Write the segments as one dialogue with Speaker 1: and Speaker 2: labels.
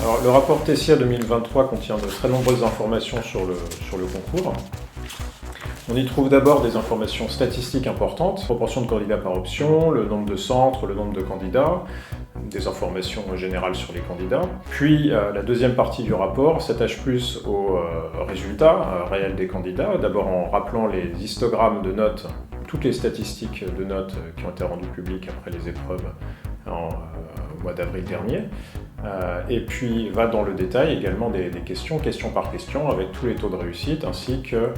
Speaker 1: Alors, le rapport Tessia 2023 contient de très nombreuses informations sur le concours. On y trouve d'abord des informations statistiques importantes, proportion de candidats par option, le nombre de centres, le nombre de candidats, des informations générales sur les candidats. Puis la deuxième partie du rapport s'attache plus aux résultats réels des candidats, d'abord en rappelant les histogrammes de notes, toutes les statistiques de notes qui ont été rendues publiques après les épreuves au mois d'avril dernier. Et puis va dans le détail également des questions, question par question, avec tous les taux de réussite, ainsi que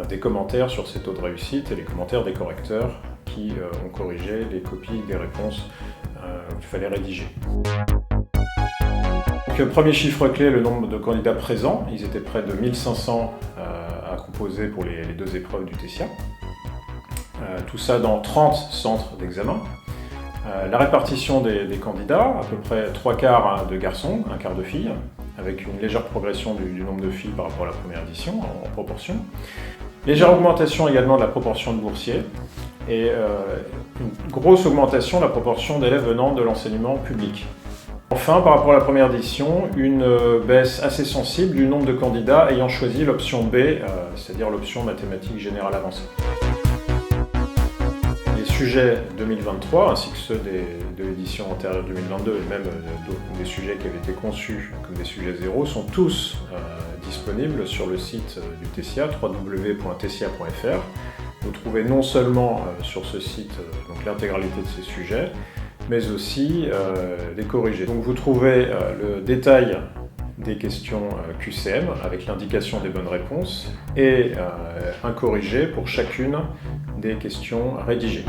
Speaker 1: des commentaires sur ces taux de réussite et les commentaires des correcteurs qui ont corrigé les copies des réponses qu'il fallait rédiger. Donc, premier chiffre clé, le nombre de candidats présents. Ils étaient près de 1500 à composer pour les deux épreuves du Tessia. Tout ça dans 30 centres d'examen. La répartition des candidats, à peu près 3/4 de garçons, 1/4 de filles, avec une légère progression du nombre de filles par rapport à la première édition en proportion. Légère augmentation également de la proportion de boursiers et une grosse augmentation de la proportion d'élèves venant de l'enseignement public. Enfin, par rapport à la première édition, une baisse assez sensible du nombre de candidats ayant choisi l'option B, c'est-à-dire l'option mathématiques générales avancées. Les sujets 2023 ainsi que ceux de l'édition antérieure 2022 et même des sujets qui avaient été conçus comme des sujets zéro sont tous disponibles sur le site du Tessia, www.tessia.fr. Vous trouvez non seulement sur ce site l'intégralité de ces sujets, mais aussi des corrigés. Donc vous trouvez le détail des questions QCM avec l'indication des bonnes réponses et un corrigé pour chacune des questions rédigées.